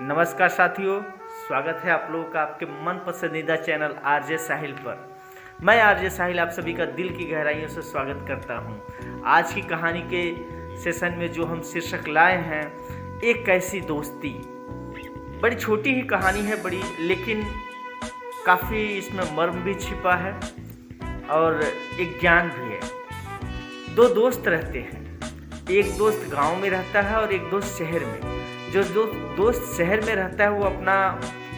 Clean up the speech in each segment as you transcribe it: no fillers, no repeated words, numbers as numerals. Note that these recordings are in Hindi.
नमस्कार साथियों, स्वागत है आप लोगों का आपके मन पसंदीदा चैनल आरजे साहिल पर। मैं आरजे साहिल आप सभी का दिल की गहराइयों से स्वागत करता हूं। आज की कहानी के सेशन में जो हम शीर्षक लाए हैं, एक ऐसी दोस्ती। बड़ी छोटी ही कहानी है लेकिन काफ़ी इसमें मर्म भी छिपा है और एक ज्ञान भी है। दो दोस्त रहते हैं, एक दोस्त गांव में रहता है और एक दोस्त शहर में। जो दोस्त शहर में रहता है वो अपना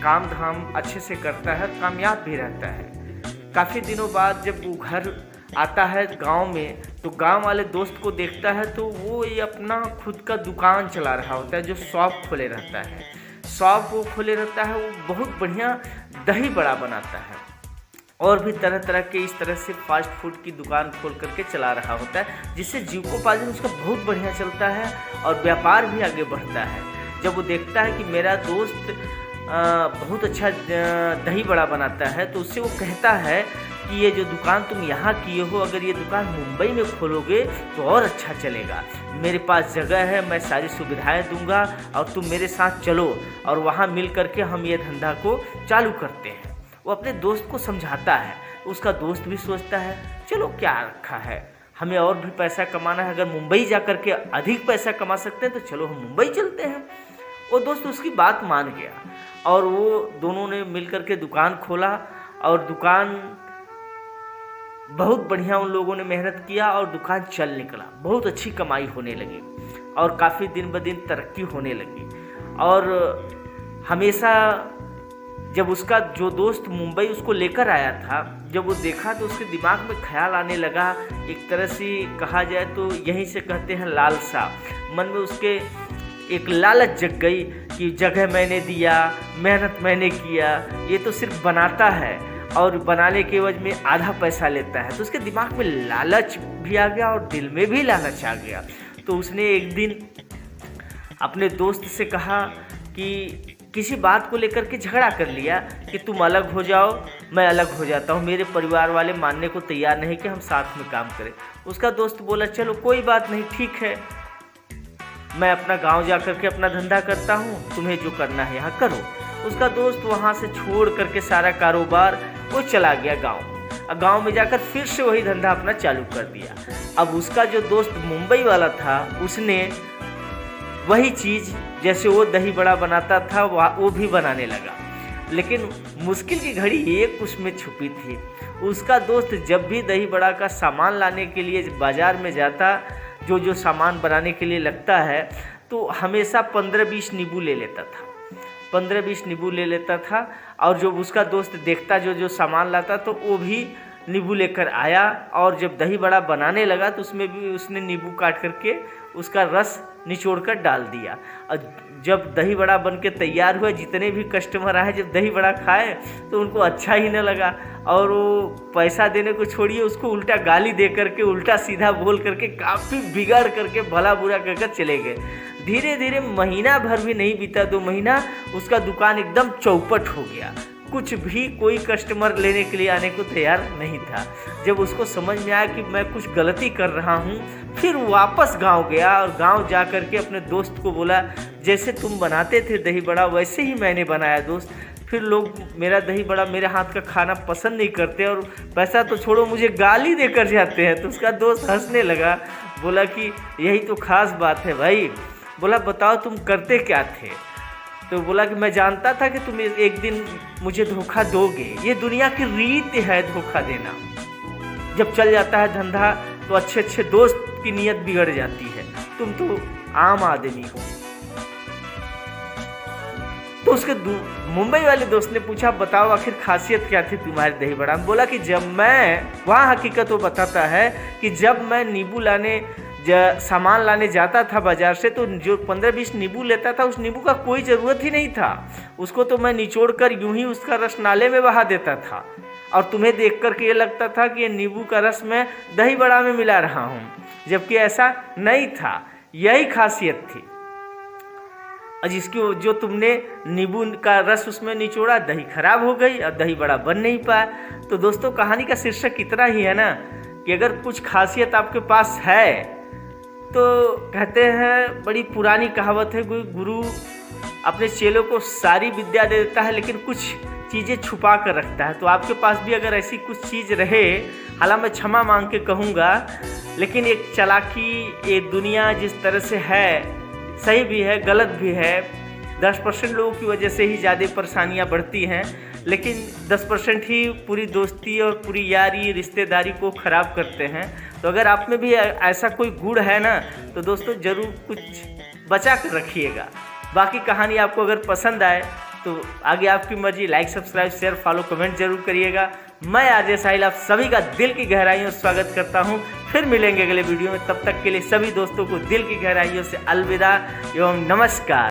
काम धाम अच्छे से करता है, कामयाब भी रहता है। काफ़ी दिनों बाद जब वो घर आता है गांव में, तो गांव वाले दोस्त को देखता है तो वो ये अपना खुद का दुकान चला रहा होता है, जो शॉप खोले रहता है। शॉप वो खोले रहता है, वो बहुत बढ़िया दही बड़ा बनाता है और भी तरह तरह के इस तरह से फास्ट फूड की दुकान खोल करके चला रहा होता है, जिससे जीविकोपार्जन उसका बहुत बढ़िया चलता है और व्यापार भी आगे बढ़ता है। जब वो देखता है कि मेरा दोस्त बहुत अच्छा दही बड़ा बनाता है, तो उससे वो कहता है कि ये जो दुकान तुम यहाँ किए हो, अगर ये दुकान मुंबई में खोलोगे तो और अच्छा चलेगा। मेरे पास जगह है, मैं सारी सुविधाएं दूंगा और तुम मेरे साथ चलो और वहाँ मिल करके हम ये धंधा को चालू करते हैं। वो अपने दोस्त को समझाता है। उसका दोस्त भी सोचता है चलो क्या रखा है, हमें और भी पैसा कमाना है, अगर मुंबई जा कर के अधिक पैसा कमा सकते हैं तो चलो हम मुंबई चलते हैं। वो दोस्त उसकी बात मान गया और वो दोनों ने मिलकर के दुकान खोला और दुकान बहुत बढ़िया उन लोगों ने मेहनत किया और दुकान चल निकला। बहुत अच्छी कमाई होने लगी और काफ़ी दिन ब दिन तरक्की होने लगी। और हमेशा जब उसका जो दोस्त मुंबई उसको लेकर आया था, जब वो देखा तो उसके दिमाग में ख्याल आने लगा, एक तरह से कहा जाए तो यहीं से कहते हैं लालसा। मन में उसके एक लालच जग गई कि जगह मैंने दिया, मेहनत मैंने किया, ये तो सिर्फ बनाता है और बनाने के एवज में आधा पैसा लेता है। तो उसके दिमाग में लालच भी आ गया और दिल में भी लालच आ गया। तो उसने एक दिन अपने दोस्त से कहा कि किसी बात को लेकर के झगड़ा कर लिया कि तुम अलग हो जाओ, मैं अलग हो जाता हूँ, मेरे परिवार वाले मानने को तैयार नहीं कि हम साथ में काम करें। उसका दोस्त बोला चलो कोई बात नहीं, ठीक है, मैं अपना गांव जा करके अपना धंधा करता हूँ, तुम्हें जो करना है यहाँ करो। उसका दोस्त वहाँ से छोड़ करके सारा कारोबार वो चला गया गांव। गांव में जाकर फिर से वही धंधा अपना चालू कर दिया। अब उसका जो दोस्त मुंबई वाला था, उसने वही चीज़ जैसे वो दही बड़ा बनाता था वो भी बनाने लगा। लेकिन मुश्किल की घड़ी एक उसमें छुपी थी। उसका दोस्त जब भी दही बड़ा का सामान लाने के लिए बाज़ार में जाता, जो सामान बनाने के लिए लगता है, तो हमेशा 15-20 नींबू ले लेता था। 15-20 नींबू ले लेता था और जब उसका दोस्त देखता जो सामान लाता तो वो भी नींबू लेकर आया और जब दही बड़ा बनाने लगा तो उसमें भी उसने नींबू काट करके उसका रस निचोड़ कर डाल दिया। और जब दही बड़ा बन के तैयार हुआ, जितने भी कस्टमर आए जब दही बड़ा खाए तो उनको अच्छा ही न लगा और वो पैसा देने को छोड़िए, उसको उल्टा गाली दे करके, उल्टा सीधा बोल करके, काफ़ी बिगाड़ करके, भला बुरा कहकर चले गए। धीरे धीरे महीना भर भी नहीं बीता, 2 महीना, उसका दुकान एकदम चौपट हो गया। कुछ भी कोई कस्टमर लेने के लिए आने को तैयार नहीं था। जब उसको समझ में आया कि मैं कुछ गलती कर रहा हूँ, फिर वापस गांव गया और गांव जा कर के अपने दोस्त को बोला जैसे तुम बनाते थे दही बड़ा वैसे ही मैंने बनाया दोस्त। फिर लोग मेरा दही बड़ा, मेरे हाथ का खाना पसंद नहीं करते और पैसा तो छोड़ो मुझे गाली देकर जाते हैं। तो उसका दोस्त हंसने लगा, बोला कि यही तो खास बात है भाई। बोला बताओ तुम करते क्या थे? तो बोला कि मैं जानता था कि तुम एक दिन मुझे धोखा दोगे, ये दुनिया की रीत है धोखा देना। जब चल जाता है धंधा तो अच्छे अच्छे दोस्त की नीयत बिगड़ जाती है, तुम तो आम आदमी हो। तो उसके मुंबई वाले दोस्त ने पूछा बताओ आखिर खासियत क्या थी तुम्हारे दही बड़ा? बोला कि जब मैं वहाँ, हकीकत वो बताता है कि जब मैं नींबू लाने सामान लाने जाता था बाज़ार से, तो जो 15-20 नींबू लेता था, उस नींबू का कोई ज़रूरत ही नहीं था। उसको तो मैं निचोड़ कर यूं ही उसका रस नाले में बहा देता था और तुम्हें देख कर के ये लगता था कि ये नींबू का रस मैं दही बड़ा में मिला रहा हूँ, जबकि ऐसा नहीं था। यही खासियत थी। और जिसकी जो तुमने नींबू का रस उसमें निचोड़ा, दही खराब हो गई और दही बड़ा बन नहीं पाया। तो दोस्तों कहानी का शीर्षक इतना ही है ना कि अगर कुछ खासियत आपके पास है तो कहते हैं, बड़ी पुरानी कहावत है, कोई गुरु अपने चेलों को सारी विद्या दे देता है, लेकिन कुछ चीज़ें छुपा कर रखता है। तो आपके पास भी अगर ऐसी कुछ चीज़ रहे, हालांकि मैं क्षमा मांग के कहूँगा, लेकिन एक चालाकी, ये दुनिया जिस तरह से है, सही भी है गलत भी है। 10% लोगों की वजह से ही ज़्यादा परेशानियाँ बढ़ती हैं, लेकिन 10% ही पूरी दोस्ती और पूरी यारी रिश्तेदारी को ख़राब करते हैं। तो अगर आप में भी ऐसा कोई गुण है ना, तो दोस्तों ज़रूर कुछ बचा कर रखिएगा। बाकी कहानी आपको अगर पसंद आए तो आगे आपकी मर्जी, like subscribe share follow comment जरूर करिएगा। मैं आरजे साहिल आप सभी का दिल की गहराइयों से स्वागत करता हूं। फिर मिलेंगे अगले वीडियो में, तब तक के लिए सभी दोस्तों को दिल की गहराइयों से अलविदा एवं नमस्कार।